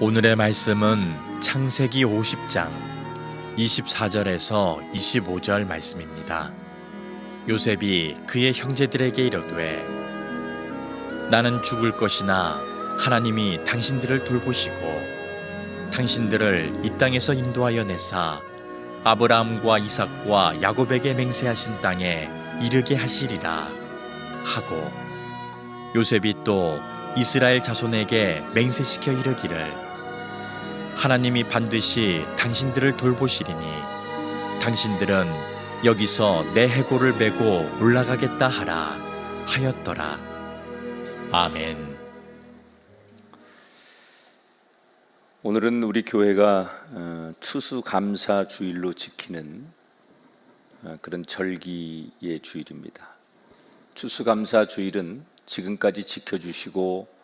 오늘의 말씀은 창세기 50장 24절에서 25절 말씀입니다. 요셉이 그의 형제들에게 이르되 나는 죽을 것이나 하나님이 당신들을 돌보시고 당신들을 이 땅에서 인도하여 내사 아브라함과 이삭과 야곱에게 맹세하신 땅에 이르게 하시리라 하고, 요셉이 또 이스라엘 자손에게 맹세시켜 이르기를 하나님이 반드시 당신들을 돌보시리니 당신들은 여기서 내 해골을 메고 올라가겠다 하라 하였더라. 아멘. 오늘은 우리 교회가 추수감사 주일로 지키는 그런 절기의 주일입니다. 추수감사 주일은 지금까지 지켜주시고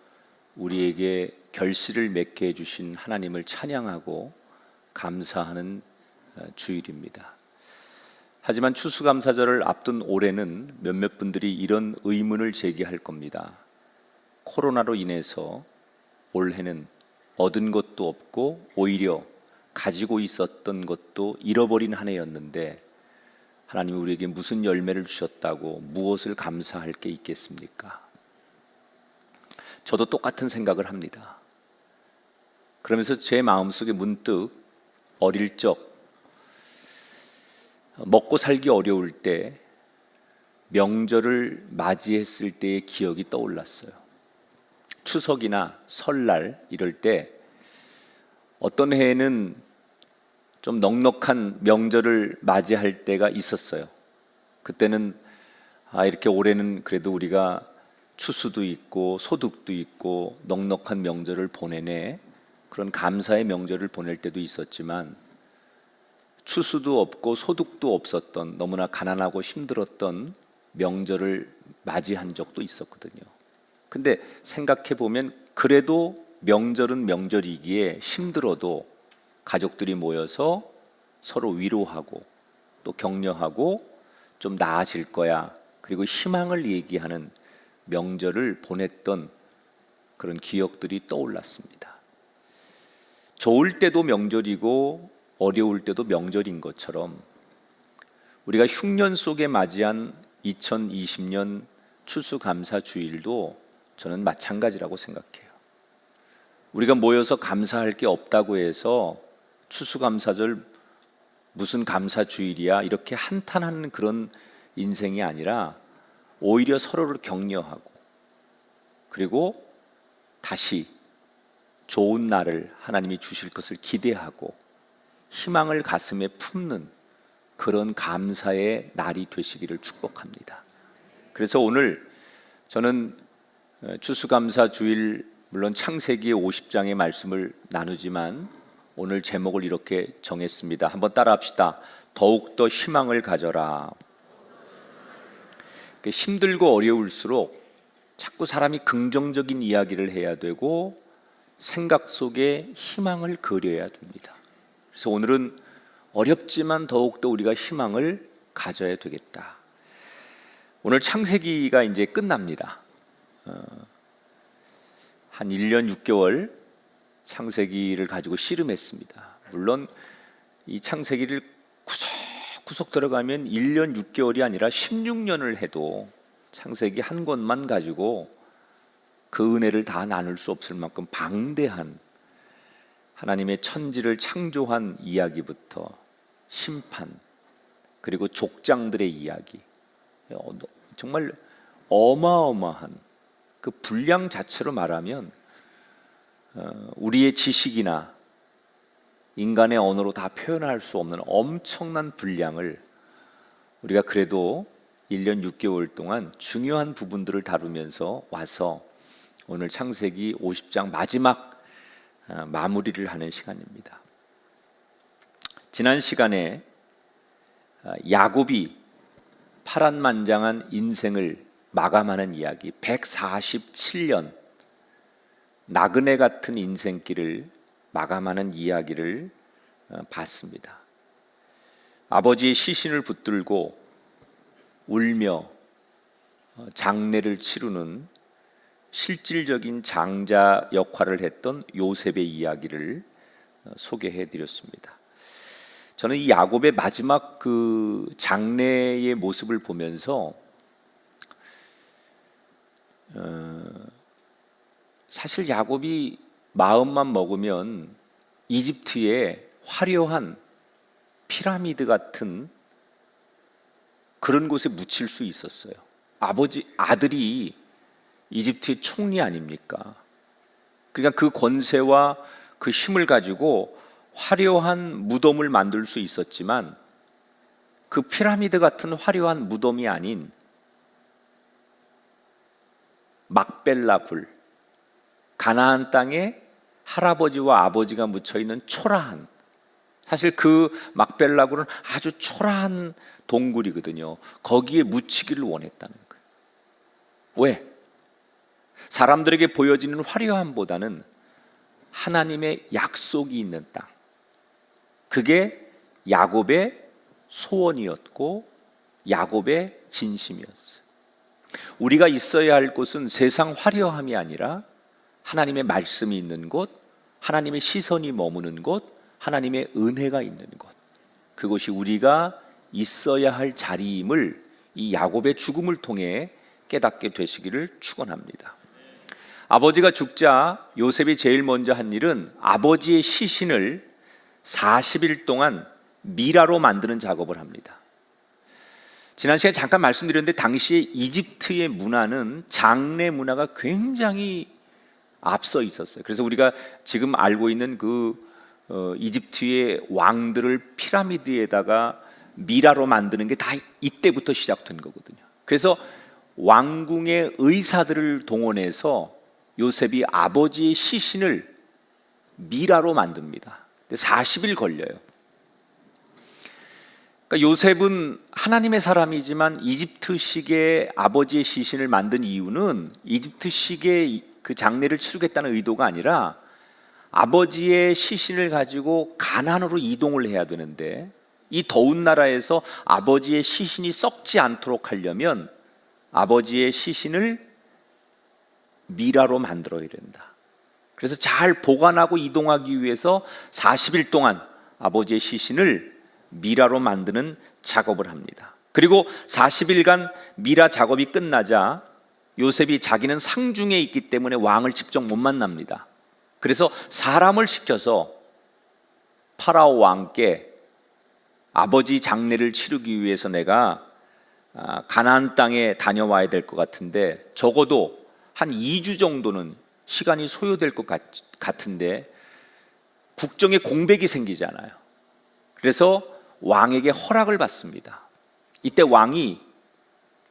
우리에게 결실을 맺게 해주신 하나님을 찬양하고 감사하는 주일입니다. 하지만 추수감사절을 앞둔 올해는 몇몇 분들이 이런 의문을 제기할 겁니다. 코로나로 인해서 올해는 얻은 것도 없고 오히려 가지고 있었던 것도 잃어버린 한 해였는데 하나님이 우리에게 무슨 열매를 주셨다고 무엇을 감사할 게 있겠습니까? 저도 똑같은 생각을 합니다. 그러면서 제 마음속에 문득 어릴 적 먹고 살기 어려울 때 명절을 맞이했을 때의 기억이 떠올랐어요. 추석이나 설날 이럴 때 어떤 해에는 좀 넉넉한 명절을 맞이할 때가 있었어요. 그때는 이렇게 올해는 그래도 우리가 추수도 있고 소득도 있고 넉넉한 명절을 보내네, 그런 감사의 명절을 보낼 때도 있었지만 추수도 없고 소득도 없었던 너무나 가난하고 힘들었던 명절을 맞이한 적도 있었거든요. 근데 생각해 보면 그래도 명절은 명절이기에 힘들어도 가족들이 모여서 서로 위로하고 또 격려하고 좀 나아질 거야, 그리고 희망을 얘기하는 명절을 보냈던 그런 기억들이 떠올랐습니다. 좋을 때도 명절이고 어려울 때도 명절인 것처럼 우리가 흉년 속에 맞이한 2020년 추수감사 주일도 저는 마찬가지라고 생각해요. 우리가 모여서 감사할 게 없다고 해서 추수감사절 무슨 감사주일이야 이렇게 한탄하는 그런 인생이 아니라 오히려 서로를 격려하고 그리고 다시 좋은 날을 하나님이 주실 것을 기대하고 희망을 가슴에 품는 그런 감사의 날이 되시기를 축복합니다. 그래서 오늘 저는 추수감사 주일, 물론 창세기 50장의 말씀을 나누지만 오늘 제목을 이렇게 정했습니다. 한번 따라합시다. 더욱더 희망을 가져라. 힘들고 어려울수록 자꾸 사람이 긍정적인 이야기를 해야 되고 생각 속에 희망을 그려야 됩니다. 그래서 오늘은 어렵지만 더욱더 우리가 희망을 가져야 되겠다. 오늘 창세기가 이제 끝납니다. 한 1년 6개월 창세기를 가지고 씨름했습니다. 물론 이 창세기를 구석구석 들어가면 1년 6개월이 아니라 16년을 해도 창세기 한 권만 가지고 그 은혜를 다 나눌 수 없을 만큼 방대한 하나님의 천지를 창조한 이야기부터 심판, 그리고 족장들의 이야기, 정말 어마어마한 그 분량 자체로 말하면 우리의 지식이나 인간의 언어로 다 표현할 수 없는 엄청난 분량을 우리가 그래도 1년 6개월 동안 중요한 부분들을 다루면서 와서 오늘 창세기 50장 마지막 마무리를 하는 시간입니다. 지난 시간에 야곱이 파란만장한 인생을 마감하는 이야기, 147년 나그네 같은 인생길을 마감하는 이야기를 봤습니다. 아버지의 시신을 붙들고 울며 장례를 치르는 실질적인 장자 역할을 했던 요셉의 이야기를 소개해 드렸습니다. 저는 이 야곱의 마지막 그 장래의 모습을 보면서 사실 야곱이 마음만 먹으면 이집트에 화려한 피라미드 같은 그런 곳에 묻힐 수 있었어요. 아들이 이집트의 총리 아닙니까? 그러니까 그 권세와 그 힘을 가지고 화려한 무덤을 만들 수 있었지만 그 피라미드 같은 화려한 무덤이 아닌 막벨라 굴, 가나안 땅에 할아버지와 아버지가 묻혀 있는 초라한, 사실 그 막벨라 굴은 아주 초라한 동굴이거든요. 거기에 묻히기를 원했다는 거예요. 왜? 사람들에게 보여지는 화려함보다는 하나님의 약속이 있는 땅, 그게 야곱의 소원이었고 야곱의 진심이었어요. 우리가 있어야 할 곳은 세상 화려함이 아니라 하나님의 말씀이 있는 곳, 하나님의 시선이 머무는 곳, 하나님의 은혜가 있는 곳, 그곳이 우리가 있어야 할 자리임을 이 야곱의 죽음을 통해 깨닫게 되시기를 축원합니다. 아버지가 죽자 요셉이 제일 먼저 한 일은 아버지의 시신을 40일 동안 미라로 만드는 작업을 합니다. 지난 시간에 잠깐 말씀드렸는데 당시에 이집트의 문화는 장례 문화가 굉장히 앞서 있었어요. 그래서 우리가 지금 알고 있는 이집트의 왕들을 피라미드에다가 미라로 만드는 게 다 이때부터 시작된 거거든요. 그래서 왕궁의 의사들을 동원해서 요셉이 아버지의 시신을 미라로 만듭니다. 40일 걸려요. 그러니까 요셉은 하나님의 사람이지만 이집트식의 아버지의 시신을 만든 이유는 이집트식의 그 장례를 치르겠다는 의도가 아니라 아버지의 시신을 가지고 가나안으로 이동을 해야 되는데 이 더운 나라에서 아버지의 시신이 썩지 않도록 하려면 아버지의 시신을 미라로 만들어야 된다. 그래서 잘 보관하고 이동하기 위해서 40일 동안 아버지의 시신을 미라로 만드는 작업을 합니다. 그리고 40일간 미라 작업이 끝나자 요셉이 자기는 상중에 있기 때문에 왕을 직접 못 만납니다. 그래서 사람을 시켜서 파라오 왕께 아버지 장례를 치르기 위해서 내가 가나안 땅에 다녀와야 될 것 같은데 적어도 한 2주 정도는 시간이 소요될 것 같은데 국정에 공백이 생기잖아요. 그래서 왕에게 허락을 받습니다. 이때 왕이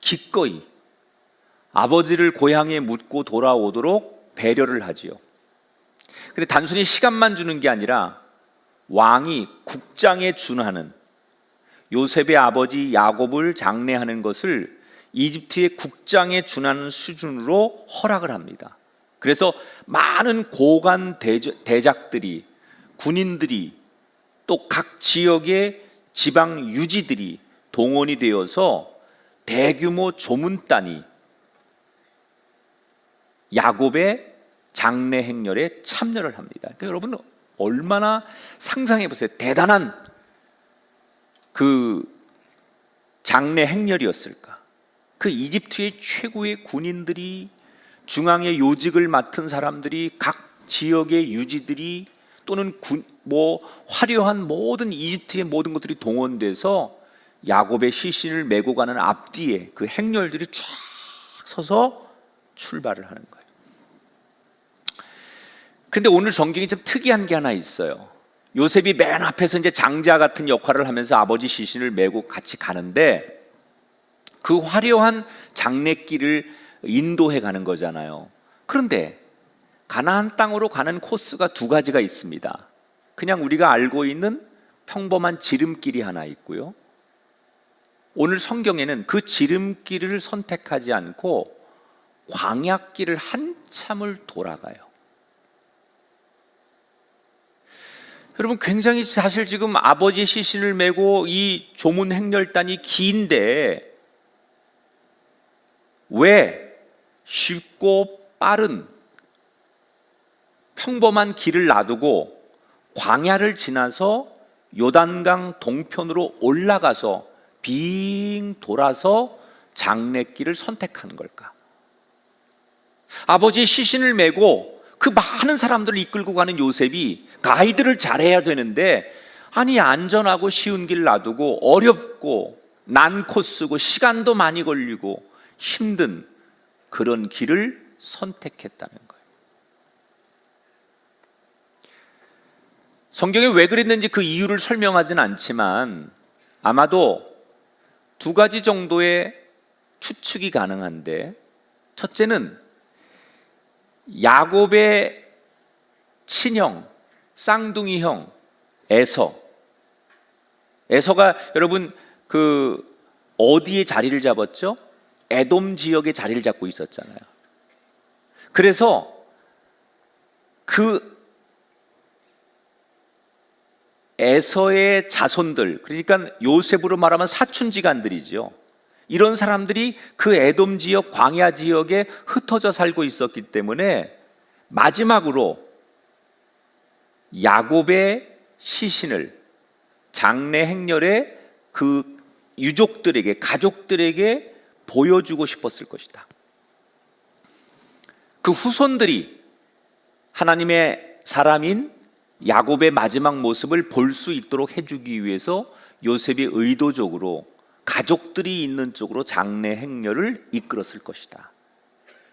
기꺼이 아버지를 고향에 묻고 돌아오도록 배려를 하지요. 근데 단순히 시간만 주는 게 아니라 왕이 국장에 준하는 요셉의 아버지 야곱을 장례하는 것을 이집트의 국장에 준하는 수준으로 허락을 합니다. 그래서 많은 고관 대작들이, 군인들이, 또 각 지역의 지방 유지들이 동원이 되어서 대규모 조문단이 야곱의 장례 행렬에 참여를 합니다. 그러니까 여러분 얼마나 상상해 보세요. 대단한 그 장례 행렬이었을까. 그 이집트의 최고의 군인들이, 중앙의 요직을 맡은 사람들이, 각 지역의 유지들이, 또는 화려한 모든 이집트의 모든 것들이 동원돼서 야곱의 시신을 메고 가는 앞뒤에 그 행렬들이 쫙 서서 출발을 하는 거예요. 그런데 오늘 성경이 좀 특이한 게 하나 있어요. 요셉이 맨 앞에서 이제 장자 같은 역할을 하면서 아버지 시신을 메고 같이 가는데 그 화려한 장례길을 인도해 가는 거잖아요. 그런데 가나안 땅으로 가는 코스가 두 가지가 있습니다. 그냥 우리가 알고 있는 평범한 지름길이 하나 있고요. 오늘 성경에는 그 지름길을 선택하지 않고 광야길을 한참을 돌아가요. 여러분 굉장히 사실 지금 아버지의 시신을 메고 이 조문 행렬단이 긴데 왜 쉽고 빠른 평범한 길을 놔두고 광야를 지나서 요단강 동편으로 올라가서 빙 돌아서 장래길을 선택하는 걸까? 아버지의 시신을 메고 그 많은 사람들을 이끌고 가는 요셉이 가이드를 잘해야 되는데, 아니 안전하고 쉬운 길 놔두고 어렵고 난 코스고 시간도 많이 걸리고 힘든 그런 길을 선택했다는 거예요. 성경에 왜 그랬는지 그 이유를 설명하진 않지만 아마도 두 가지 정도의 추측이 가능한데, 첫째는 야곱의 친형, 쌍둥이 형 에서가 여러분 그 어디에 자리를 잡았죠? 에돔 지역에 자리를 잡고 있었잖아요. 그래서 그 에서의 자손들, 그러니까 요셉으로 말하면 사촌지간들이죠. 이런 사람들이 그 에돔 지역, 광야 지역에 흩어져 살고 있었기 때문에 마지막으로 야곱의 시신을 장래 행렬에 그 유족들에게, 가족들에게 보여주고 싶었을 것이다. 그 후손들이 하나님의 사람인 야곱의 마지막 모습을 볼 수 있도록 해주기 위해서 요셉이 의도적으로 가족들이 있는 쪽으로 장래 행렬을 이끌었을 것이다.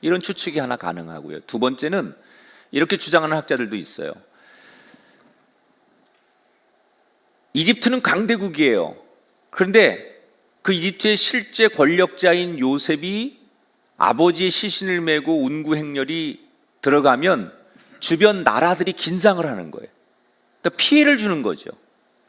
이런 추측이 하나 가능하고요. 두 번째는 이렇게 주장하는 학자들도 있어요. 이집트는 강대국이에요. 그런데 그 이집트의 실제 권력자인 요셉이 아버지의 시신을 메고 운구 행렬이 들어가면 주변 나라들이 긴장을 하는 거예요. 그러니까 피해를 주는 거죠.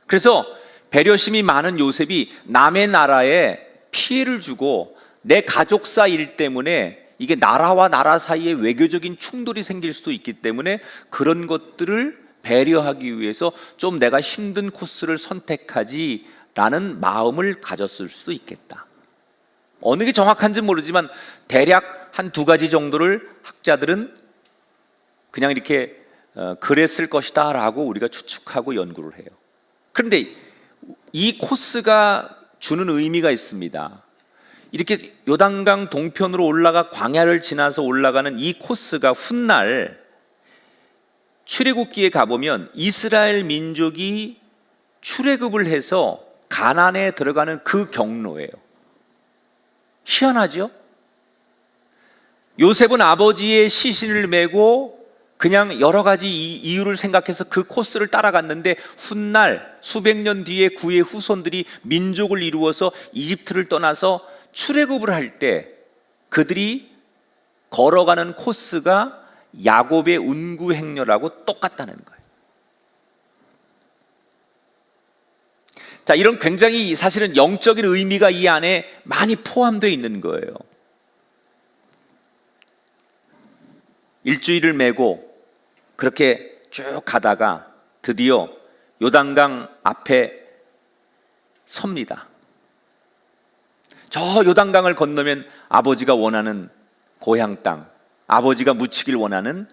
그래서 배려심이 많은 요셉이 남의 나라에 피해를 주고 내 가족사 일 때문에 이게 나라와 나라 사이에 외교적인 충돌이 생길 수도 있기 때문에 그런 것들을 배려하기 위해서 좀 내가 힘든 코스를 선택하지라는 마음을 가졌을 수도 있겠다. 어느 게 정확한지 모르지만 대략 한 두 가지 정도를 학자들은 그냥 이렇게 그랬을 것이다 라고 우리가 추측하고 연구를 해요. 그런데 이 코스가 주는 의미가 있습니다. 이렇게 요단강 동편으로 올라가 광야를 지나서 올라가는 이 코스가 훗날 출애굽기에 가보면 이스라엘 민족이 출애굽을 해서 가나안에 들어가는 그 경로예요. 희한하죠? 요셉은 아버지의 시신을 메고 그냥 여러 가지 이유를 생각해서 그 코스를 따라갔는데 훗날 수백 년 뒤에 그의 후손들이 민족을 이루어서 이집트를 떠나서 출애굽을 할 때 그들이 걸어가는 코스가 야곱의 운구 행렬하고 똑같다는 거예요. 자, 이런 굉장히 사실은 영적인 의미가 이 안에 많이 포함되어 있는 거예요. 일주일을 메고 그렇게 쭉 가다가 드디어 요단강 앞에 섭니다. 저 요단강을 건너면 아버지가 원하는 고향 땅, 아버지가 묻히길 원하는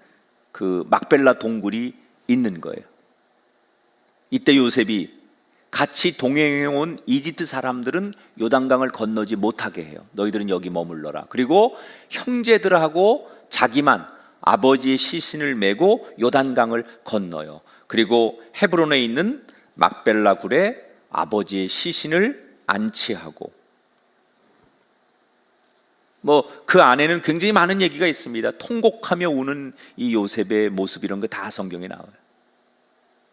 그 막벨라 동굴이 있는 거예요. 이때 요셉이 같이 동행해온 이집트 사람들은 요단강을 건너지 못하게 해요. 너희들은 여기 머물러라. 그리고 형제들하고 자기만 아버지의 시신을 메고 요단강을 건너요. 그리고 헤브론에 있는 막벨라 굴에 아버지의 시신을 안치하고, 그 안에는 굉장히 많은 얘기가 있습니다. 통곡하며 우는 이 요셉의 모습, 이런 거 다 성경에 나와요.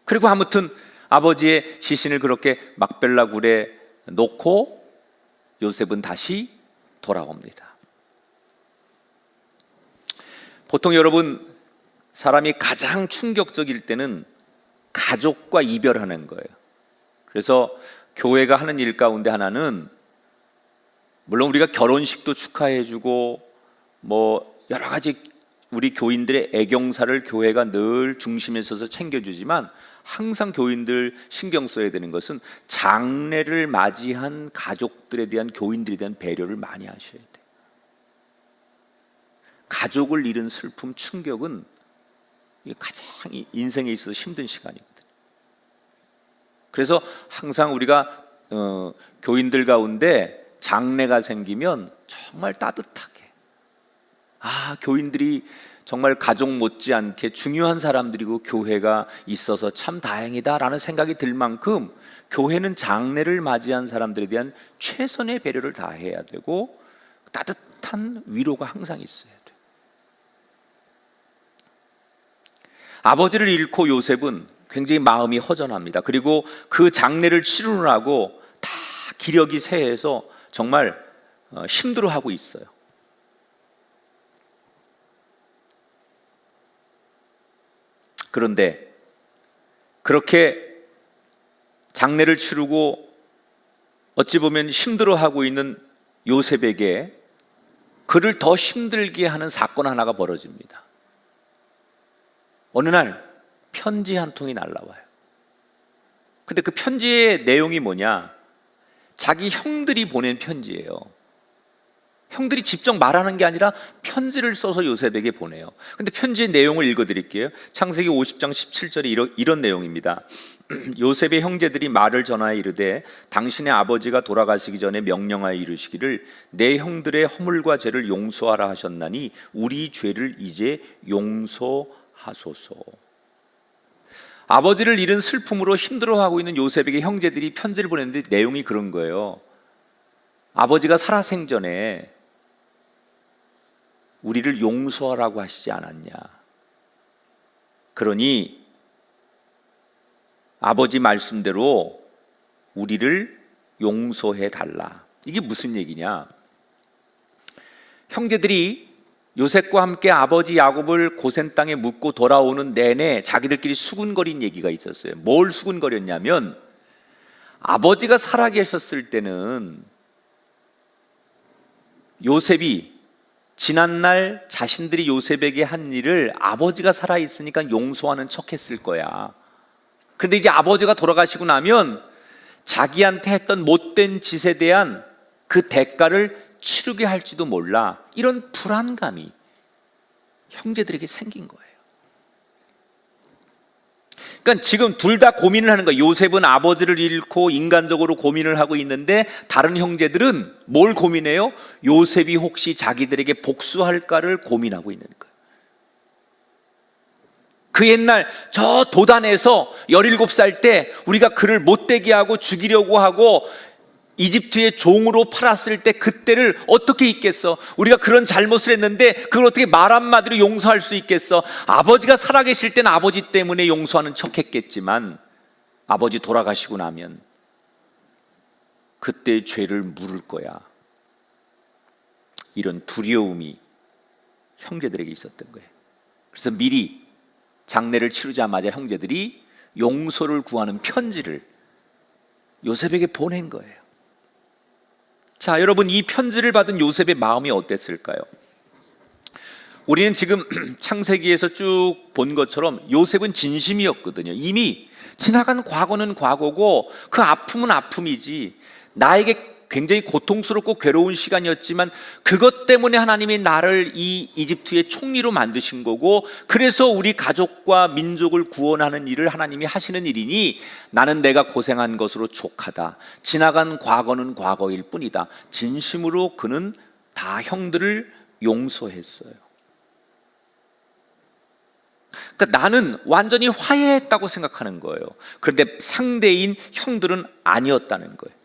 그리고 아무튼 아버지의 시신을 그렇게 막벨라 굴에 놓고 요셉은 다시 돌아옵니다. 보통 여러분, 사람이 가장 충격적일 때는 가족과 이별하는 거예요. 그래서 교회가 하는 일 가운데 하나는, 물론 우리가 결혼식도 축하해주고 여러 가지 우리 교인들의 애경사를 교회가 늘 중심에 서서 챙겨주지만, 항상 교인들 신경 써야 되는 것은 장례를 맞이한 가족들에 대한, 교인들에 대한 배려를 많이 하셔야 돼요. 가족을 잃은 슬픔, 충격은 이게 가장 인생에 있어서 힘든 시간이거든요. 그래서 항상 우리가 교인들 가운데 장례가 생기면 정말 따뜻하게, 교인들이 정말 가족 못지않게 중요한 사람들이고 교회가 있어서 참 다행이다라는 생각이 들 만큼 교회는 장례를 맞이한 사람들에 대한 최선의 배려를 다해야 되고 따뜻한 위로가 항상 있어야 돼요. 아버지를 잃고 요셉은 굉장히 마음이 허전합니다. 그리고 그 장례를 치르느라고 다 기력이 쇠해서 정말 힘들어하고 있어요. 그런데 그렇게 장례를 치르고 어찌 보면 힘들어하고 있는 요셉에게 그를 더 힘들게 하는 사건 하나가 벌어집니다. 어느 날 편지 한 통이 날라와요. 근데 그 편지의 내용이 뭐냐? 자기 형들이 보낸 편지예요. 형들이 직접 말하는 게 아니라 편지를 써서 요셉에게 보내요. 근데 편지의 내용을 읽어드릴게요. 창세기 50장 17절에 이런 내용입니다. 요셉의 형제들이 말을 전하여 이르되 당신의 아버지가 돌아가시기 전에 명령하여 이르시기를 내 형들의 허물과 죄를 용서하라 하셨나니 우리 죄를 이제 용서하소서. 아버지를 잃은 슬픔으로 힘들어하고 있는 요셉에게 형제들이 편지를 보냈는데 내용이 그런 거예요. 아버지가 살아생전에 우리를 용서하라고 하시지 않았냐. 그러니 아버지 말씀대로 우리를 용서해 달라. 이게 무슨 얘기냐? 형제들이 요셉과 함께 아버지 야곱을 고센 땅에 묻고 돌아오는 내내 자기들끼리 수군거린 얘기가 있었어요. 뭘 수군거렸냐면 아버지가 살아계셨을 때는 요셉이 지난날 자신들이 요셉에게 한 일을 아버지가 살아있으니까 용서하는 척 했을 거야. 그런데 이제 아버지가 돌아가시고 나면 자기한테 했던 못된 짓에 대한 그 대가를 치르게 할지도 몰라. 이런 불안감이 형제들에게 생긴 거예요. 그러니까 지금 둘 다 고민을 하는 거예요. 요셉은 아버지를 잃고 인간적으로 고민을 하고 있는데 다른 형제들은 뭘 고민해요? 요셉이 혹시 자기들에게 복수할까를 고민하고 있는 거예요. 그 옛날 저 도단에서 17살 때 우리가 그를 못되게 하고 죽이려고 하고 이집트의 종으로 팔았을 때 그때를 어떻게 잊겠어? 우리가 그런 잘못을 했는데 그걸 어떻게 말 한마디로 용서할 수 있겠어? 아버지가 살아계실 때는 아버지 때문에 용서하는 척 했겠지만 아버지 돌아가시고 나면 그때의 죄를 물을 거야. 이런 두려움이 형제들에게 있었던 거예요. 그래서 미리 장례를 치르자마자 형제들이 용서를 구하는 편지를 요셉에게 보낸 거예요. 자, 여러분, 이 편지를 받은 요셉의 마음이 어땠을까요? 우리는 지금 창세기에서 쭉 본 것처럼 요셉은 진심이었거든요. 이미 지나간 과거는 과거고 그 아픔은 아픔이지, 나에게 굉장히 고통스럽고 괴로운 시간이었지만 그것 때문에 하나님이 나를 이 이집트의 총리로 만드신 거고 그래서 우리 가족과 민족을 구원하는 일을 하나님이 하시는 일이니 나는 내가 고생한 것으로 족하다. 지나간 과거는 과거일 뿐이다. 진심으로 그는 다 형들을 용서했어요. 그러니까 나는 완전히 화해했다고 생각하는 거예요. 그런데 상대인 형들은 아니었다는 거예요.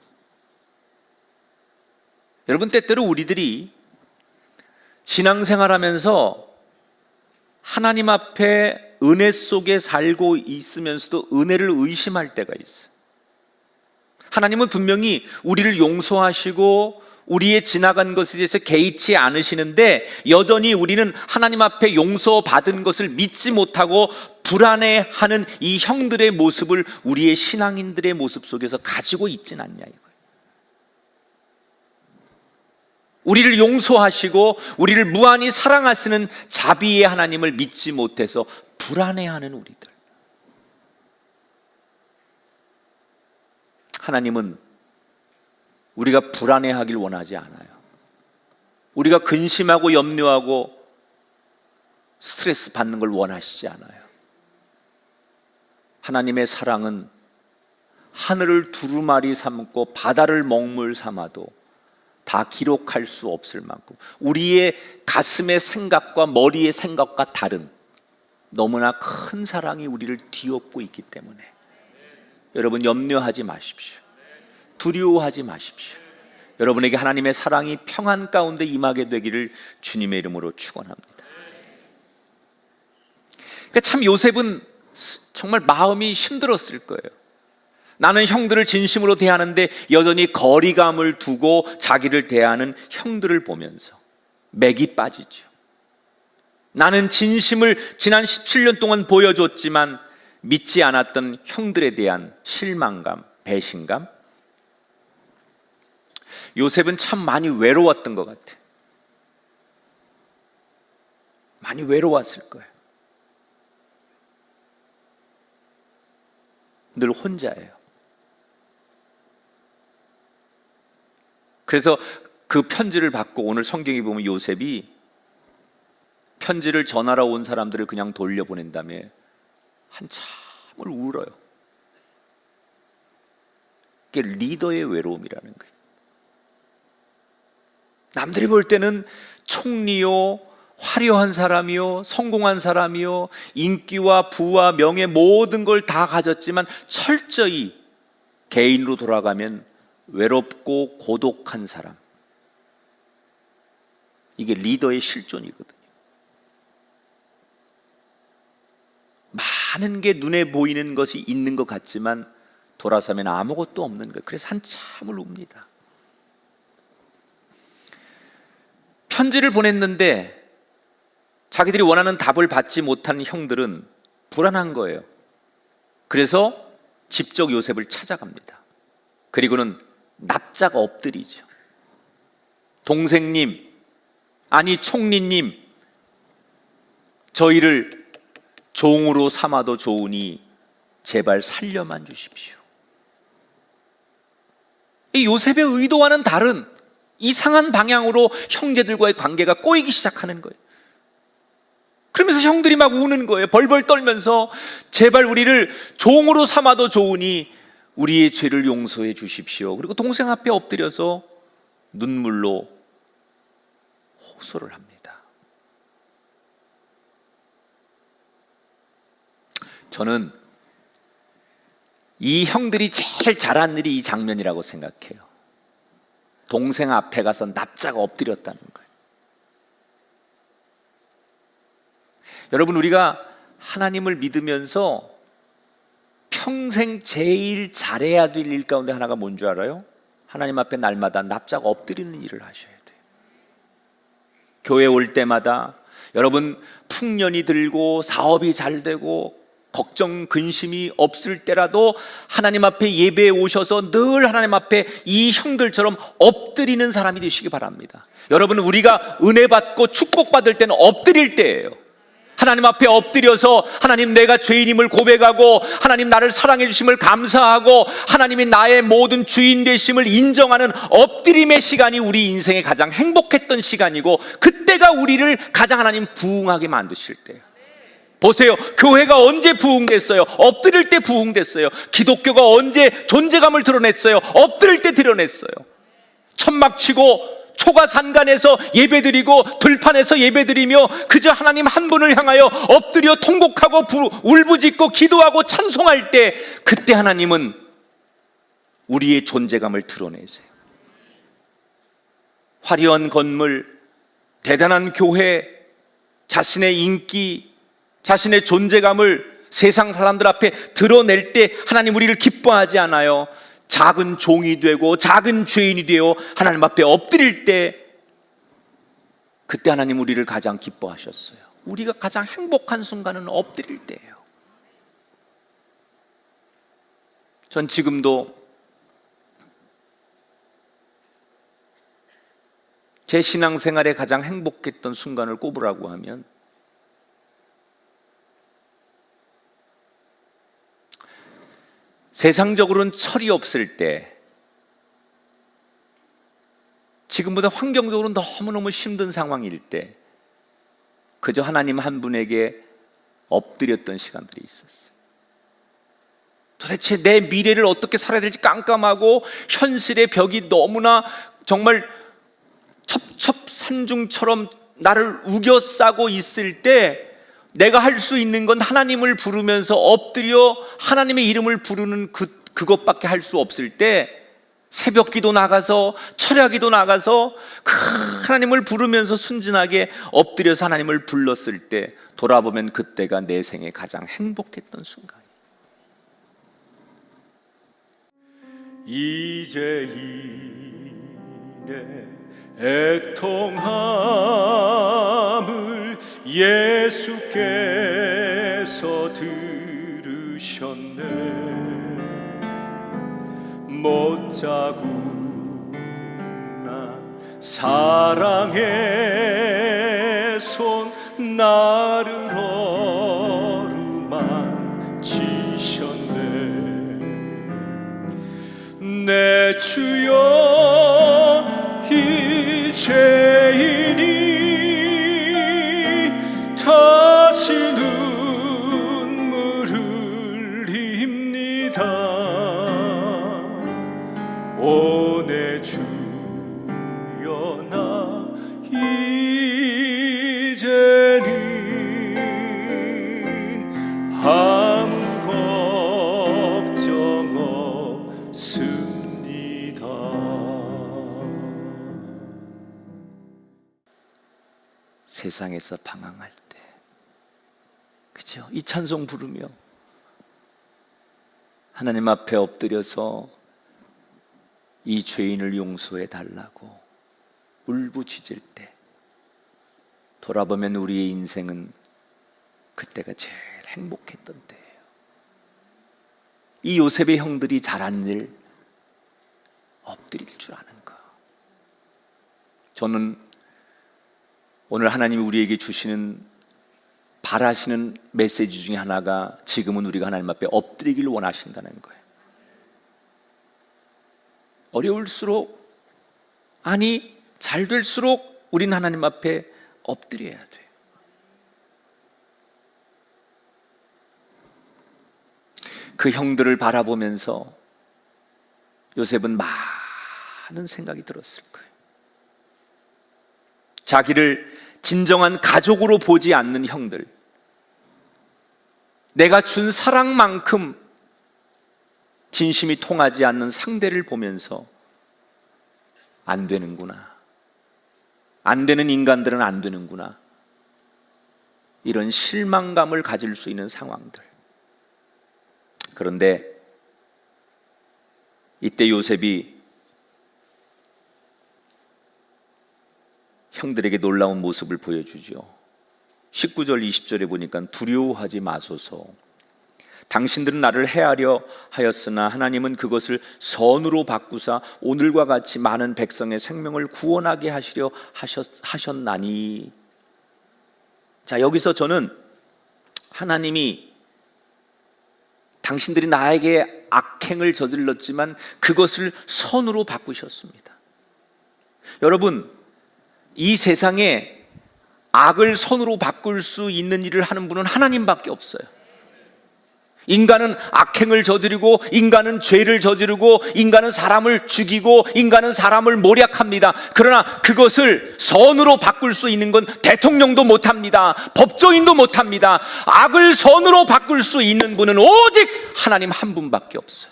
여러분, 때때로 우리들이 신앙생활하면서 하나님 앞에 은혜 속에 살고 있으면서도 은혜를 의심할 때가 있어요. 하나님은 분명히 우리를 용서하시고 우리의 지나간 것에 대해서 개의치 않으시는데 여전히 우리는 하나님 앞에 용서받은 것을 믿지 못하고 불안해하는 이 형들의 모습을 우리의 신앙인들의 모습 속에서 가지고 있진 않냐 이거예요. 우리를 용서하시고 우리를 무한히 사랑하시는 자비의 하나님을 믿지 못해서 불안해하는 우리들. 하나님은 우리가 불안해하길 원하지 않아요. 우리가 근심하고 염려하고 스트레스 받는 걸 원하시지 않아요. 하나님의 사랑은 하늘을 두루마리 삼고 바다를 먹물 삼아도 다 기록할 수 없을 만큼 우리의 가슴의 생각과 머리의 생각과 다른 너무나 큰 사랑이 우리를 뒤엎고 있기 때문에 여러분 염려하지 마십시오. 두려워하지 마십시오. 여러분에게 하나님의 사랑이 평안 가운데 임하게 되기를 주님의 이름으로 축원합니다. 그러니까 참 요셉은 정말 마음이 힘들었을 거예요. 나는 형들을 진심으로 대하는데 여전히 거리감을 두고 자기를 대하는 형들을 보면서 맥이 빠지죠. 나는 진심을 지난 17년 동안 보여줬지만 믿지 않았던 형들에 대한 실망감, 배신감. 요셉은 참 많이 외로웠던 것 같아요. 많이 외로웠을 거예요. 늘 혼자예요. 그래서 그 편지를 받고 오늘 성경에 보면 요셉이 편지를 전하러 온 사람들을 그냥 돌려보낸 다음에 한참을 울어요. 이게 리더의 외로움이라는 거예요. 남들이 볼 때는 총리요, 화려한 사람이요, 성공한 사람이요, 인기와 부와 명예 모든 걸 다 가졌지만 철저히 개인으로 돌아가면 외롭고 고독한 사람. 이게 리더의 실존이거든요. 많은 게 눈에 보이는 것이 있는 것 같지만 돌아서면 아무것도 없는 거예요. 그래서 한참을 웁니다. 편지를 보냈는데 자기들이 원하는 답을 받지 못한 형들은 불안한 거예요. 그래서 직접 요셉을 찾아갑니다. 그리고는 납작 엎드리죠. 동생님, 아니 총리님, 저희를 종으로 삼아도 좋으니 제발 살려만 주십시오. 이 요셉의 의도와는 다른 이상한 방향으로 형제들과의 관계가 꼬이기 시작하는 거예요. 그러면서 형들이 막 우는 거예요. 벌벌 떨면서 제발 우리를 종으로 삼아도 좋으니 우리의 죄를 용서해 주십시오. 그리고 동생 앞에 엎드려서 눈물로 호소를 합니다. 저는 이 형들이 제일 잘한 일이 이 장면이라고 생각해요. 동생 앞에 가서 납작 엎드렸다는 거예요. 여러분, 우리가 하나님을 믿으면서 평생 제일 잘해야 될 일 가운데 하나가 뭔 줄 알아요? 하나님 앞에 날마다 납작 엎드리는 일을 하셔야 돼요. 교회 올 때마다 여러분 풍년이 들고 사업이 잘 되고 걱정 근심이 없을 때라도 하나님 앞에 예배에 오셔서 늘 하나님 앞에 이 형들처럼 엎드리는 사람이 되시기 바랍니다. 여러분, 우리가 은혜 받고 축복받을 때는 엎드릴 때예요. 하나님 앞에 엎드려서 하나님, 내가 죄인임을 고백하고 하나님 나를 사랑해 주심을 감사하고 하나님이 나의 모든 주인 되심을 인정하는 엎드림의 시간이 우리 인생의 가장 행복했던 시간이고, 그때가 우리를 가장 하나님 부흥하게 만드실 때예요. 보세요, 교회가 언제 부흥됐어요? 엎드릴 때 부흥됐어요. 기독교가 언제 존재감을 드러냈어요? 엎드릴 때 드러냈어요. 천막 치고 초가 산간에서 예배드리고 들판에서 예배드리며 그저 하나님 한 분을 향하여 엎드려 통곡하고 울부짖고 기도하고 찬송할 때, 그때 하나님은 우리의 존재감을 드러내세요. 화려한 건물, 대단한 교회, 자신의 인기, 자신의 존재감을 세상 사람들 앞에 드러낼 때 하나님 우리를 기뻐하지 않아요. 작은 종이 되고 작은 죄인이 되어 하나님 앞에 엎드릴 때, 그때 하나님 우리를 가장 기뻐하셨어요. 우리가 가장 행복한 순간은 엎드릴 때예요. 전 지금도 제 신앙생활에 가장 행복했던 순간을 꼽으라고 하면 세상적으로는 철이 없을 때, 지금보다 환경적으로는 너무너무 힘든 상황일 때 그저 하나님 한 분에게 엎드렸던 시간들이 있었어요. 도대체 내 미래를 어떻게 살아야 될지 깜깜하고 현실의 벽이 너무나 정말 첩첩산중처럼 나를 우겨싸고 있을 때 내가 할 수 있는 건 하나님을 부르면서 엎드려 하나님의 이름을 부르는 그것밖에 할 수 없을 때, 새벽 기도 나가서 철야 기도 나가서 그 하나님을 부르면서 순진하게 엎드려서 하나님을 불렀을 때 돌아보면 그때가 내 생에 가장 행복했던 순간이에요. 이제 이래 애통함을 예수께서 들으셨네. 못 자고 난 사랑의 손 나를 어루만지셨네. 내 주여 이제이니 다시 눈물을 흘립니다. 오 내 주여 나 이제는 아무 걱정 없습니다. 세상에서 방황할 때, 그죠? 이 찬송 부르며 하나님 앞에 엎드려서 이 죄인을 용서해 달라고 울부짖을 때 돌아보면 우리의 인생은 그때가 제일 행복했던 때예요. 이 요셉의 형들이 잘한 일, 엎드릴 줄 아는 거. 저는 오늘 하나님이 우리에게 주시는, 바라시는 메시지 중에 하나가 지금은 우리가 하나님 앞에 엎드리기를 원하신다는 거예요. 어려울수록, 아니 잘 될수록 우리는 하나님 앞에 엎드려야 돼요. 그 형들을 바라보면서 요셉은 많은 생각이 들었을 거예요. 자기를 진정한 가족으로 보지 않는 형들, 내가 준 사랑만큼 진심이 통하지 않는 상대를 보면서 안 되는구나, 안 되는 인간들은 안 되는구나, 이런 실망감을 가질 수 있는 상황들. 그런데 이때 요셉이 형들에게 놀라운 모습을 보여주죠. 19절 20절에 보니까 두려워하지 마소서, 당신들은 나를 해하려 하였으나 하나님은 그것을 선으로 바꾸사 오늘과 같이 많은 백성의 생명을 구원하게 하시려 하셨나니. 자, 여기서 저는 하나님이 당신들이 나에게 악행을 저질렀지만 그것을 선으로 바꾸셨습니다. 여러분, 이 세상에 악을 선으로 바꿀 수 있는 일을 하는 분은 하나님밖에 없어요. 인간은 악행을 저지르고, 인간은 죄를 저지르고, 인간은 사람을 죽이고, 인간은 사람을 모략합니다. 그러나 그것을 선으로 바꿀 수 있는 건 대통령도 못합니다. 법조인도 못합니다. 악을 선으로 바꿀 수 있는 분은 오직 하나님 한 분밖에 없어요.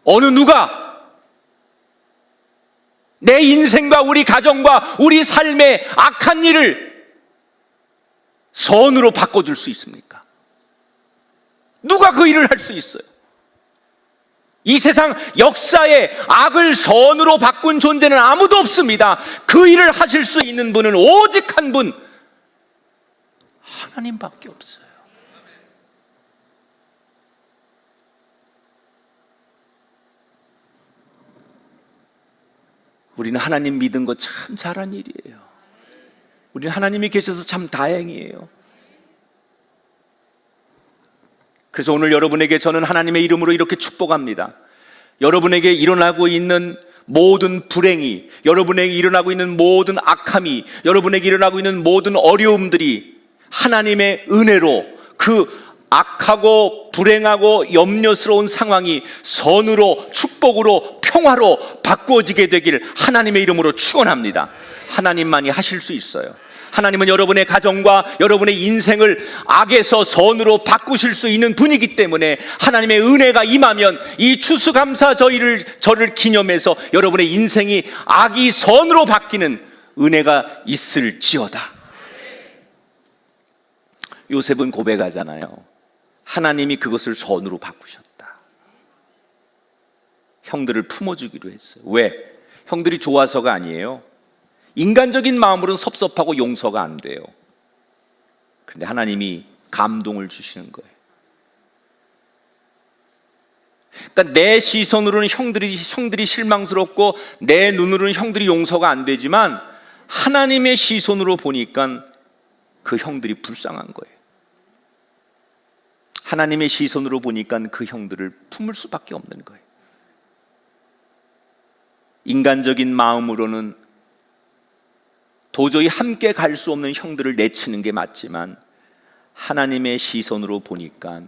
어느 누가 내 인생과 우리 가정과 우리 삶의 악한 일을 선으로 바꿔줄 수 있습니까? 누가 그 일을 할 수 있어요? 이 세상 역사에 악을 선으로 바꾼 존재는 아무도 없습니다. 그 일을 하실 수 있는 분은 오직 한 분, 하나님밖에 없어요. 우리는 하나님 믿은 거 참 잘한 일이에요. 우리는 하나님이 계셔서 참 다행이에요. 그래서 오늘 여러분에게 저는 하나님의 이름으로 이렇게 축복합니다. 여러분에게 일어나고 있는 모든 불행이, 여러분에게 일어나고 있는 모든 악함이, 여러분에게 일어나고 있는 모든 어려움들이 하나님의 은혜로 그 악하고 불행하고 염려스러운 상황이 선으로, 축복으로, 평화로 바꾸어지게 되기를 하나님의 이름으로 축원합니다. 하나님만이 하실 수 있어요. 하나님은 여러분의 가정과 여러분의 인생을 악에서 선으로 바꾸실 수 있는 분이기 때문에 하나님의 은혜가 임하면 이 추수감사 저를 기념해서 여러분의 인생이 악이 선으로 바뀌는 은혜가 있을지어다. 요셉은 고백하잖아요. 하나님이 그것을 선으로 바꾸셨다. 형들을 품어주기로 했어요. 왜? 형들이 좋아서가 아니에요. 인간적인 마음으로는 섭섭하고 용서가 안 돼요. 그런데 하나님이 감동을 주시는 거예요. 그러니까 내 시선으로는 형들이 실망스럽고 내 눈으로는 형들이 용서가 안 되지만 하나님의 시선으로 보니까 그 형들이 불쌍한 거예요. 하나님의 시선으로 보니까 그 형들을 품을 수밖에 없는 거예요. 인간적인 마음으로는 도저히 함께 갈 수 없는 형들을 내치는 게 맞지만 하나님의 시선으로 보니까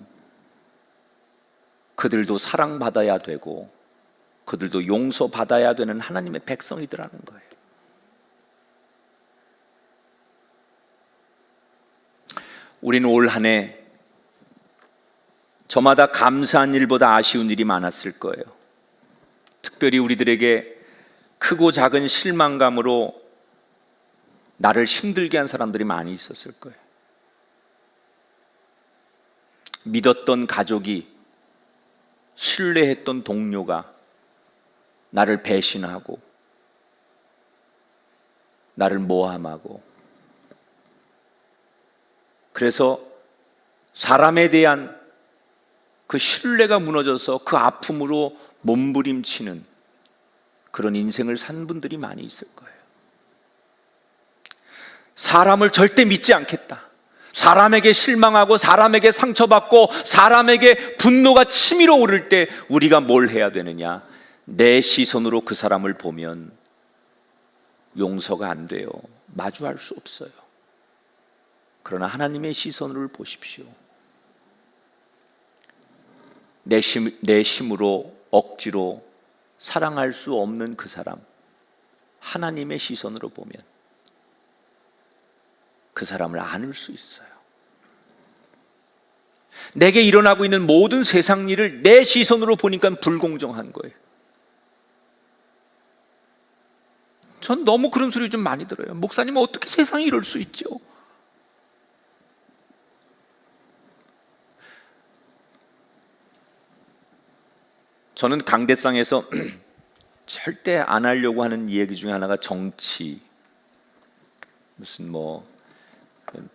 그들도 사랑받아야 되고 그들도 용서받아야 되는 하나님의 백성이더라는 거예요. 우리는 올 한 해 저마다 감사한 일보다 아쉬운 일이 많았을 거예요. 특별히 우리들에게 크고 작은 실망감으로 나를 힘들게 한 사람들이 많이 있었을 거예요. 믿었던 가족이, 신뢰했던 동료가 나를 배신하고 나를 모함하고, 그래서 사람에 대한 그 신뢰가 무너져서 그 아픔으로 몸부림치는 그런 인생을 산 분들이 많이 있을 거예요. 사람을 절대 믿지 않겠다. 사람에게 실망하고 사람에게 상처받고 사람에게 분노가 치밀어 오를 때 우리가 뭘 해야 되느냐? 내 시선으로 그 사람을 보면 용서가 안 돼요. 마주할 수 없어요. 그러나 하나님의 시선을 보십시오. 내 힘으로 억지로 사랑할 수 없는 그 사람, 하나님의 시선으로 보면 그 사람을 안을 수 있어요. 내게 일어나고 있는 모든 세상 일을 내 시선으로 보니까 불공정한 거예요. 전 너무 그런 소리 좀 많이 들어요. 목사님은 어떻게 세상이 이럴 수 있죠? 저는 강대상에서 절대 안 하려고 하는 얘기 중에 하나가 정치, 무슨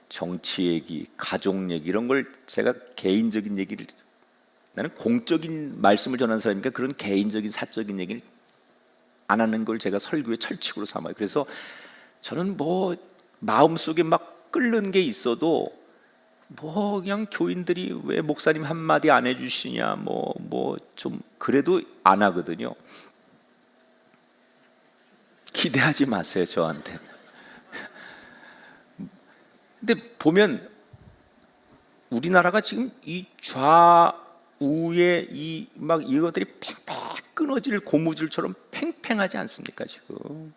정치 얘기, 가족 얘기, 이런 걸 제가 개인적인 얘기를, 나는 공적인 말씀을 전하는 사람이니까 그런 개인적인 사적인 얘기를 안 하는 걸 제가 설교의 철칙으로 삼아요. 그래서 저는 마음속에 막 끓는 게 있어도 그냥 교인들이 왜 목사님 한마디 안 해주시냐 좀 그래도 안 하거든요. 기대하지 마세요, 저한테. 근데 보면 우리나라가 지금 이 좌우에 이것들이 팽팽 끊어질 고무줄처럼 팽팽하지 않습니까? 지금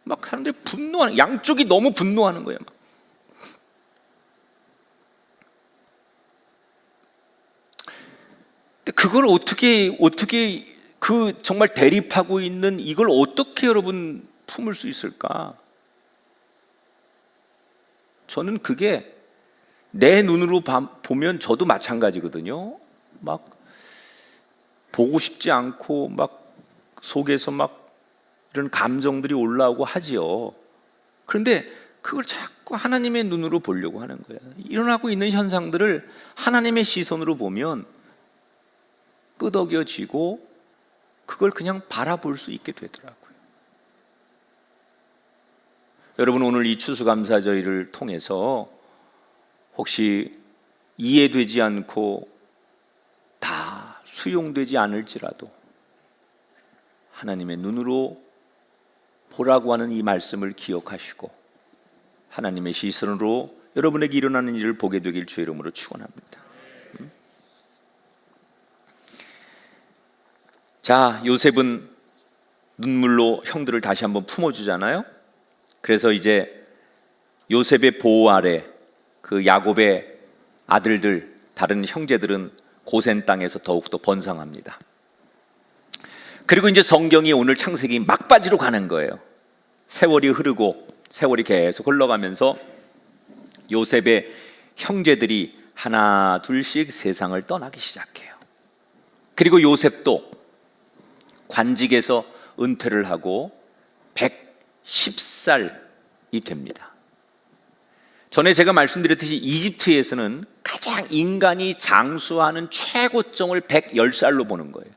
막 사람들이 분노하는, 양쪽이 너무 분노하는 거예요. 근데 그걸 어떻게 그 정말 대립하고 있는 이걸 어떻게 여러분 품을 수 있을까? 저는 그게 내 눈으로 보면 저도 마찬가지거든요. 막 보고 싶지 않고 막 속에서 막 이런 감정들이 올라오고 하지요. 그런데 그걸 자꾸 하나님의 눈으로 보려고 하는 거예요. 일어나고 있는 현상들을 하나님의 시선으로 보면 끄덕여지고 그걸 그냥 바라볼 수 있게 되더라고요. 여러분, 오늘 이 추수감사절을 통해서 혹시 이해되지 않고 다 수용되지 않을지라도 하나님의 눈으로 보라고 하는 이 말씀을 기억하시고 하나님의 시선으로 여러분에게 일어나는 일을 보게 되길 주의 이름으로 축원합니다. 자, 요셉은 눈물로 형들을 다시 한번 품어주잖아요. 그래서 이제 요셉의 보호 아래 그 야곱의 아들들, 다른 형제들은 고센 땅에서 더욱더 번성합니다. 그리고 이제 성경이 오늘 창세기 막바지로 가는 거예요. 세월이 흐르고 세월이 계속 흘러가면서 요셉의 형제들이 하나 둘씩 세상을 떠나기 시작해요. 그리고 요셉도 관직에서 은퇴를 하고 110살이 됩니다. 전에 제가 말씀드렸듯이 이집트에서는 가장 인간이 장수하는 최고점을 110살로 보는 거예요.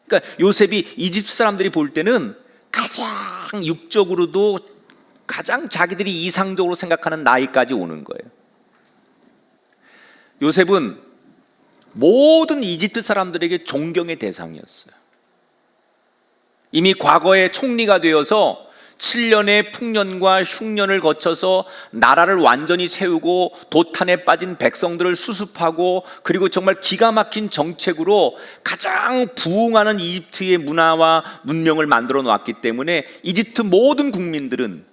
그러니까 요셉이 이집트 사람들이 볼 때는 가장 육적으로도 가장 자기들이 이상적으로 생각하는 나이까지 오는 거예요. 요셉은 모든 이집트 사람들에게 존경의 대상이었어요. 이미 과거에 총리가 되어서 7년의 풍년과 흉년을 거쳐서 나라를 완전히 세우고 도탄에 빠진 백성들을 수습하고 그리고 정말 기가 막힌 정책으로 가장 부흥하는 이집트의 문화와 문명을 만들어 놨기 때문에 이집트 모든 국민들은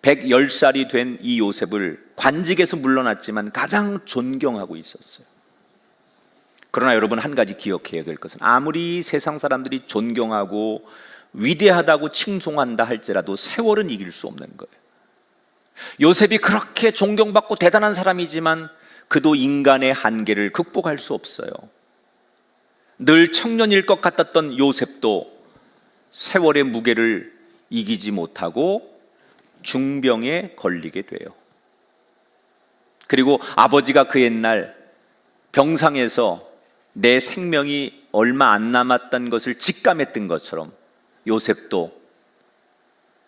110살이 된 이 요셉을 관직에서 물러났지만 가장 존경하고 있었어요. 그러나 여러분, 한 가지 기억해야 될 것은 아무리 세상 사람들이 존경하고 위대하다고 칭송한다 할지라도 세월은 이길 수 없는 거예요. 요셉이 그렇게 존경받고 대단한 사람이지만 그도 인간의 한계를 극복할 수 없어요. 늘 청년일 것 같았던 요셉도 세월의 무게를 이기지 못하고 중병에 걸리게 돼요. 그리고 아버지가 그 옛날 병상에서 내 생명이 얼마 안 남았다는 것을 직감했던 것처럼 요셉도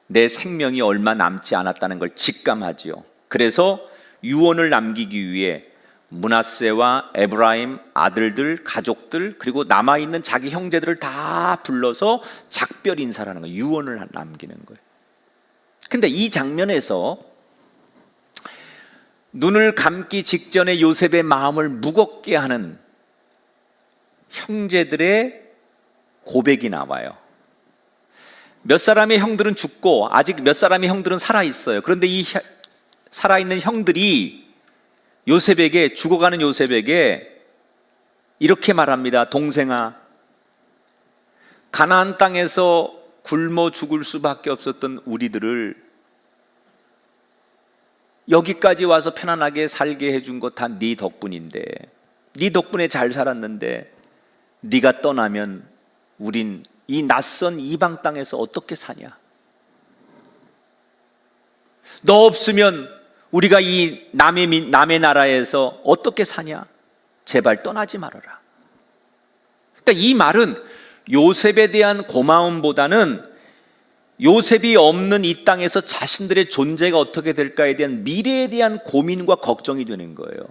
내 생명이 얼마 남지 않았다는 걸 직감하지요. 그래서 유언을 남기기 위해 므낫세와 에브라임 아들들, 가족들, 그리고 남아있는 자기 형제들을 다 불러서 작별 인사라는 거예요. 유언을 남기는 거예요. 근데 이 장면에서 눈을 감기 직전에 요셉의 마음을 무겁게 하는 형제들의 고백이 나와요. 몇 사람의 형들은 죽고 아직 몇 사람의 형들은 살아있어요. 그런데 이 살아있는 형들이 요셉에게, 죽어가는 요셉에게 이렇게 말합니다. 동생아, 가나안 땅에서 굶어 죽을 수밖에 없었던 우리들을 여기까지 와서 편안하게 살게 해준 거 다 네 덕분인데, 네 덕분에 잘 살았는데 네가 떠나면 우린 이 낯선 이방 땅에서 어떻게 사냐? 너 없으면 우리가 이 남의 나라에서 어떻게 사냐? 제발 떠나지 말아라. 그러니까 이 말은 요셉에 대한 고마움보다는 요셉이 없는 이 땅에서 자신들의 존재가 어떻게 될까에 대한 미래에 대한 고민과 걱정이 되는 거예요.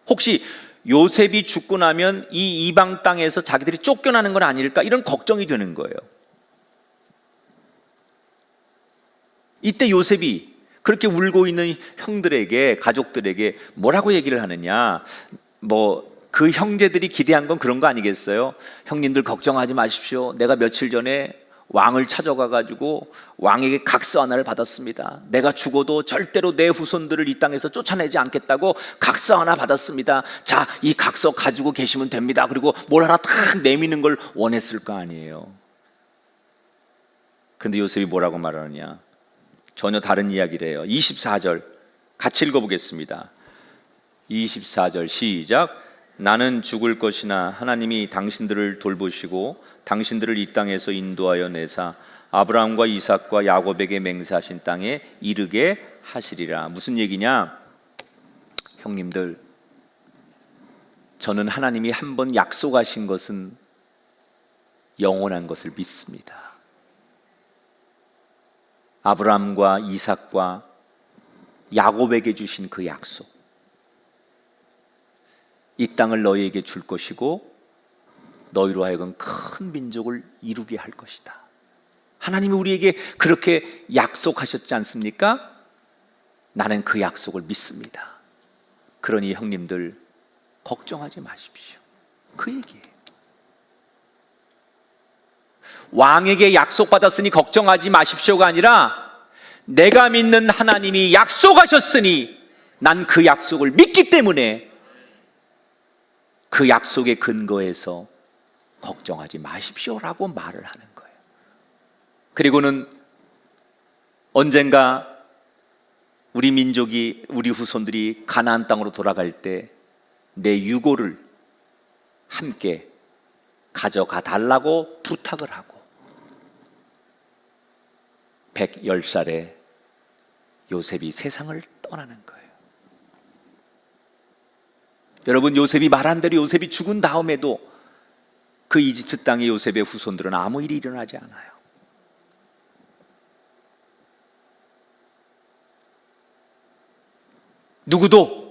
혹시 요셉이 죽고 나면 이 이방 땅에서 자기들이 쫓겨나는 건 아닐까? 이런 걱정이 되는 거예요. 이때 요셉이 그렇게 울고 있는 형들에게, 가족들에게 뭐라고 얘기를 하느냐? 그 형제들이 기대한 건 그런 거 아니겠어요? 형님들 걱정하지 마십시오. 내가 며칠 전에 왕을 찾아가가지고 왕에게 각서 하나를 받았습니다. 내가 죽어도 절대로 내 후손들을 이 땅에서 쫓아내지 않겠다고 각서 하나 받았습니다. 자, 이 각서 가지고 계시면 됩니다. 그리고 뭘 하나 탁 내미는 걸 원했을 거 아니에요. 그런데 요셉이 뭐라고 말하느냐? 전혀 다른 이야기를 해요. 24절 같이 읽어보겠습니다. 24절 시작. 나는 죽을 것이나 하나님이 당신들을 돌보시고 당신들을 이 땅에서 인도하여 내사 아브라함과 이삭과 야곱에게 맹세하신 땅에 이르게 하시리라. 무슨 얘기냐? 형님들, 저는 하나님이 한번 약속하신 것은 영원한 것을 믿습니다. 아브라함과 이삭과 야곱에게 주신 그 약속, 이 땅을 너희에게 줄 것이고 너희로 하여금 큰 민족을 이루게 할 것이다. 하나님이 우리에게 그렇게 약속하셨지 않습니까? 나는 그 약속을 믿습니다. 그러니 형님들 걱정하지 마십시오. 그 얘기예요. 왕에게 약속받았으니 걱정하지 마십시오가 아니라 내가 믿는 하나님이 약속하셨으니 난 그 약속을 믿기 때문에 그 약속의 근거에서 걱정하지 마십시오라고 말을 하는 거예요. 그리고는 언젠가 우리 민족이, 우리 후손들이 가나안 땅으로 돌아갈 때 내 유고를 함께 가져가 달라고 부탁을 하고 110살에 요셉이 세상을 떠나는 거예요. 여러분, 요셉이 말한 대로 요셉이 죽은 다음에도 그 이집트 땅의 요셉의 후손들은 아무 일이 일어나지 않아요. 누구도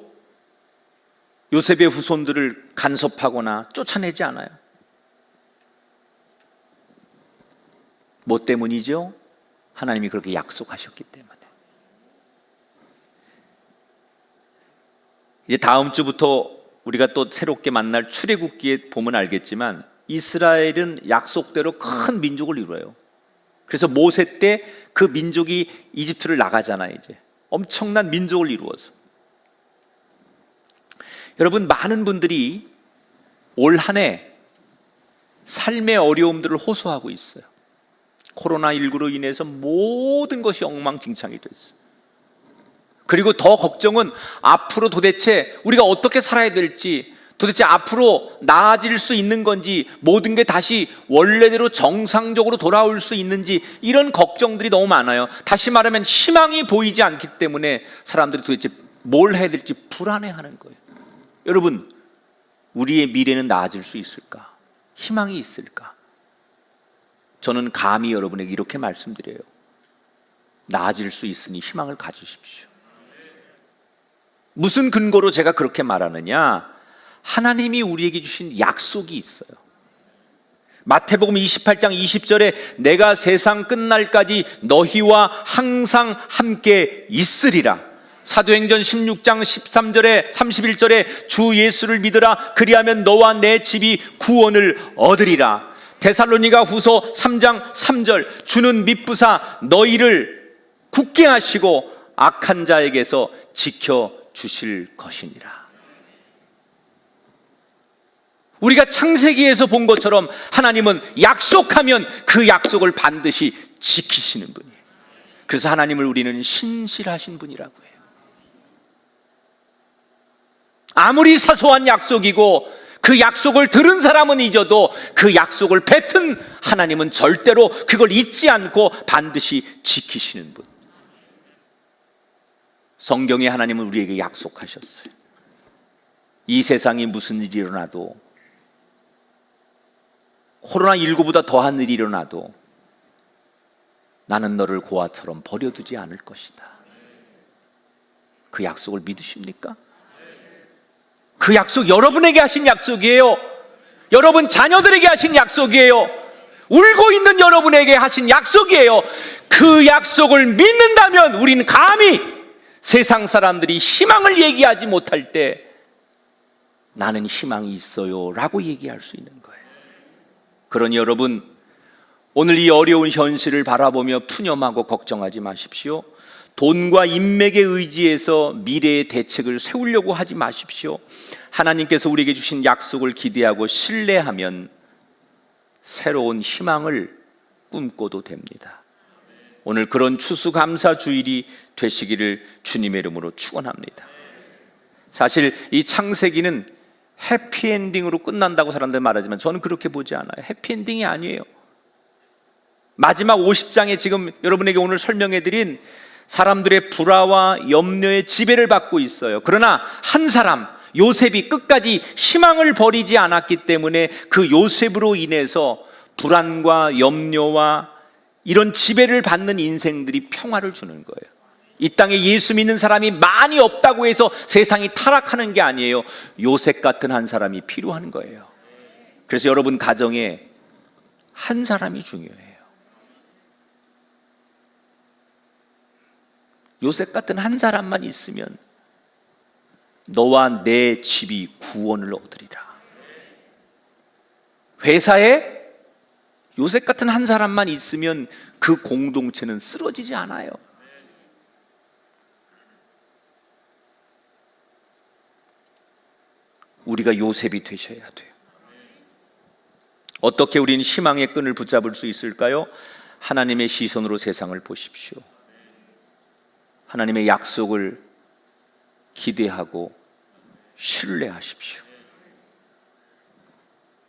요셉의 후손들을 간섭하거나 쫓아내지 않아요. 뭐 때문이죠? 하나님이 그렇게 약속하셨기 때문에. 이제 다음 주부터 우리가 또 새롭게 만날 출애굽기에 보면 알겠지만 이스라엘은 약속대로 큰 민족을 이루어요. 그래서 모세 때 그 민족이 이집트를 나가잖아요. 이제 엄청난 민족을 이루어서. 여러분, 많은 분들이 올 한 해 삶의 어려움들을 호소하고 있어요. 코로나19로 인해서 모든 것이 엉망진창이 됐어요. 그리고 더 걱정은 앞으로 도대체 우리가 어떻게 살아야 될지, 도대체 앞으로 나아질 수 있는 건지, 모든 게 다시 원래대로 정상적으로 돌아올 수 있는지, 이런 걱정들이 너무 많아요. 다시 말하면 희망이 보이지 않기 때문에 사람들이 도대체 뭘 해야 될지 불안해하는 거예요. 여러분, 우리의 미래는 나아질 수 있을까? 희망이 있을까? 저는 감히 여러분에게 이렇게 말씀드려요. 나아질 수 있으니 희망을 가지십시오. 무슨 근거로 제가 그렇게 말하느냐? 하나님이 우리에게 주신 약속이 있어요. 마태복음 28장 20절에 내가 세상 끝날까지 너희와 항상 함께 있으리라. 사도행전 16장 13절에 31절에 주 예수를 믿으라. 그리하면 너와 내 집이 구원을 얻으리라. 데살로니가 후서 3장 3절 주는 미쁘사 너희를 굳게 하시고 악한 자에게서 지켜주실 것이니라. 우리가 창세기에서 본 것처럼 하나님은 약속하면 그 약속을 반드시 지키시는 분이에요. 그래서 하나님을 우리는 신실하신 분이라고 해요. 아무리 사소한 약속이고 그 약속을 들은 사람은 잊어도 그 약속을 뱉은 하나님은 절대로 그걸 잊지 않고 반드시 지키시는 분. 성경에 하나님은 우리에게 약속하셨어요. 이 세상에 무슨 일이 일어나도, 코로나19보다 더한 일이 일어나도 나는 너를 고아처럼 버려두지 않을 것이다. 그 약속을 믿으십니까? 그 약속 여러분에게 하신 약속이에요. 여러분 자녀들에게 하신 약속이에요. 울고 있는 여러분에게 하신 약속이에요. 그 약속을 믿는다면 우리는 감히 세상 사람들이 희망을 얘기하지 못할 때 나는 희망이 있어요 라고 얘기할 수 있는 거예요. 그러니 여러분, 오늘 이 어려운 현실을 바라보며 푸념하고 걱정하지 마십시오. 돈과 인맥에 의지해서 미래의 대책을 세우려고 하지 마십시오. 하나님께서 우리에게 주신 약속을 기대하고 신뢰하면 새로운 희망을 꿈꿔도 됩니다. 오늘 그런 추수감사 주일이 되시기를 주님의 이름으로 축원합니다. 사실 이 창세기는 해피엔딩으로 끝난다고 사람들 말하지만 저는 그렇게 보지 않아요. 해피엔딩이 아니에요. 마지막 50장에 지금 여러분에게 오늘 설명해드린 사람들의 불화와 염려의 지배를 받고 있어요. 그러나 한 사람, 요셉이 끝까지 희망을 버리지 않았기 때문에 그 요셉으로 인해서 불안과 염려와 이런 지배를 받는 인생들이 평화를 주는 거예요. 이 땅에 예수 믿는 사람이 많이 없다고 해서 세상이 타락하는 게 아니에요. 요셉 같은 한 사람이 필요한 거예요. 그래서 여러분 가정에 한 사람이 중요해요. 요셉 같은 한 사람만 있으면 너와 내 집이 구원을 얻으리라. 회사에 요셉 같은 한 사람만 있으면 그 공동체는 쓰러지지 않아요. 우리가 요셉이 되셔야 돼요. 어떻게 우리는 희망의 끈을 붙잡을 수 있을까요? 하나님의 시선으로 세상을 보십시오. 하나님의 약속을 기대하고 신뢰하십시오.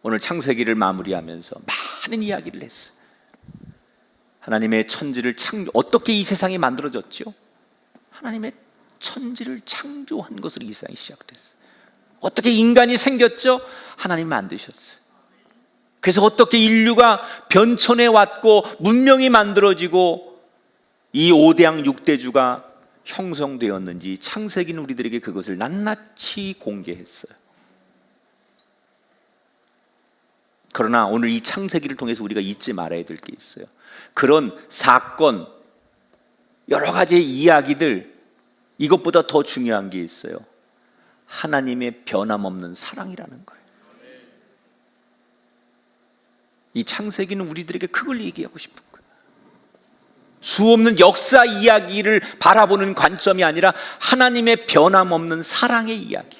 오늘 창세기를 마무리하면서 많은 이야기를 했어요. 하나님의 천지를 어떻게 이 세상이 만들어졌죠? 하나님의 천지를 창조한 것으로 이 세상이 시작됐어요. 어떻게 인간이 생겼죠? 하나님 만드셨어요. 그래서 어떻게 인류가 변천에 왔고 문명이 만들어지고 이 5대양 6대주가 형성되었는지 창세기는 우리들에게 그것을 낱낱이 공개했어요. 그러나 오늘 이 창세기를 통해서 우리가 잊지 말아야 될 게 있어요. 그런 사건, 여러 가지의 이야기들, 이것보다 더 중요한 게 있어요. 하나님의 변함없는 사랑이라는 거예요. 이 창세기는 우리들에게 그걸 얘기하고 싶은 거예요. 수없는 역사 이야기를 바라보는 관점이 아니라 하나님의 변함없는 사랑의 이야기.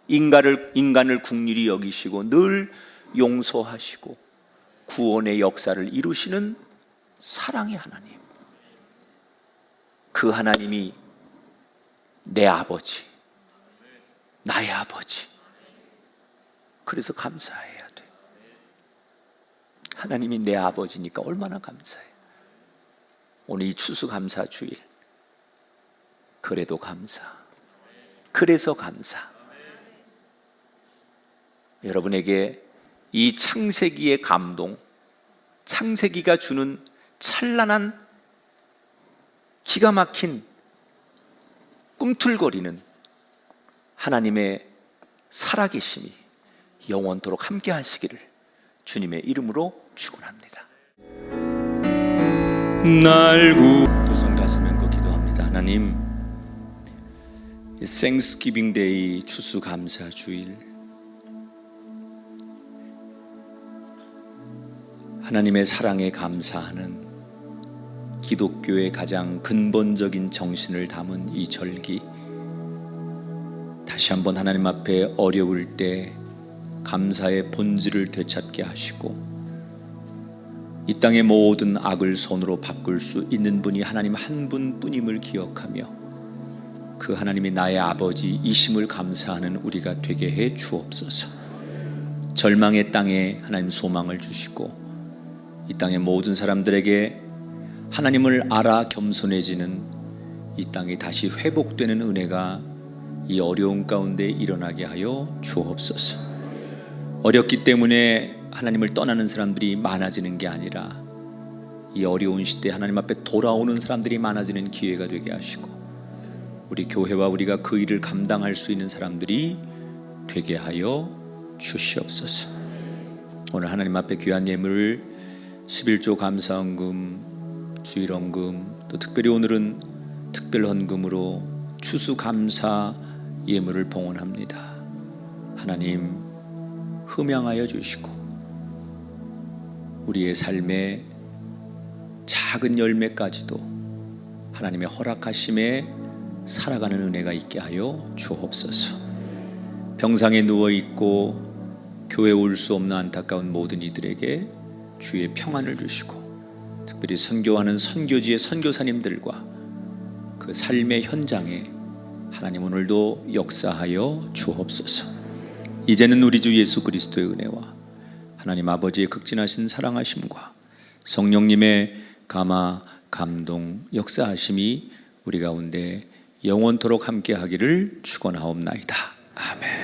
인간을 긍휼히 여기시고 늘 용서하시고 구원의 역사를 이루시는 사랑의 하나님. 그 하나님이 내 아버지, 나의 아버지. 그래서 감사해야 돼. 하나님이 내 아버지니까 얼마나 감사해. 오늘 이 추수감사 주일, 그래도 감사, 그래서 감사. 여러분에게 이 창세기의 감동, 창세기가 주는 찬란한 기가 막힌 꿈틀거리는 하나님의 살아계심이 영원토록 함께 하시기를 주님의 이름으로 축원합니다. 두 손 가슴 얹고 기도합니다. 하나님, Thanksgiving Day 추수감사 주일, 하나님의 사랑에 감사하는 기독교의 가장 근본적인 정신을 담은 이 절기, 다시 한번 하나님 앞에 어려울 때 감사의 본질을 되찾게 하시고 이 땅의 모든 악을 손으로 바꿀 수 있는 분이 하나님 한 분뿐임을 기억하며 그 하나님이 나의 아버지이심을 감사하는 우리가 되게 해 주옵소서. 절망의 땅에 하나님 소망을 주시고 이 땅의 모든 사람들에게 하나님을 알아 겸손해지는 이 땅이 다시 회복되는 은혜가 이 어려운 가운데 일어나게 하여 주옵소서. 어렵기 때문에 하나님을 떠나는 사람들이 많아지는 게 아니라 이 어려운 시대에 하나님 앞에 돌아오는 사람들이 많아지는 기회가 되게 하시고 우리 교회와 우리가 그 일을 감당할 수 있는 사람들이 되게 하여 주시옵소서. 오늘 하나님 앞에 귀한 예물을 11조 감사헌금, 주일헌금, 또 특별히 오늘은 특별헌금으로 추수감사 예물을 봉헌합니다. 하나님 흠양하여 주시고 우리의 삶의 작은 열매까지도 하나님의 허락하심에 살아가는 은혜가 있게 하여 주옵소서. 병상에 누워있고 교회에 올 수 없는 안타까운 모든 이들에게 주의 평안을 주시고 특별히 선교하는 선교지의 선교사님들과 그 삶의 현장에 하나님 오늘도 역사하여 주옵소서. 이제는 우리 주 예수 그리스도의 은혜와 하나님 아버지의 극진하신 사랑하심과 성령님의 감화, 감동, 역사하심이 우리 가운데 영원토록 함께 하기를 축원하옵나이다. 아멘.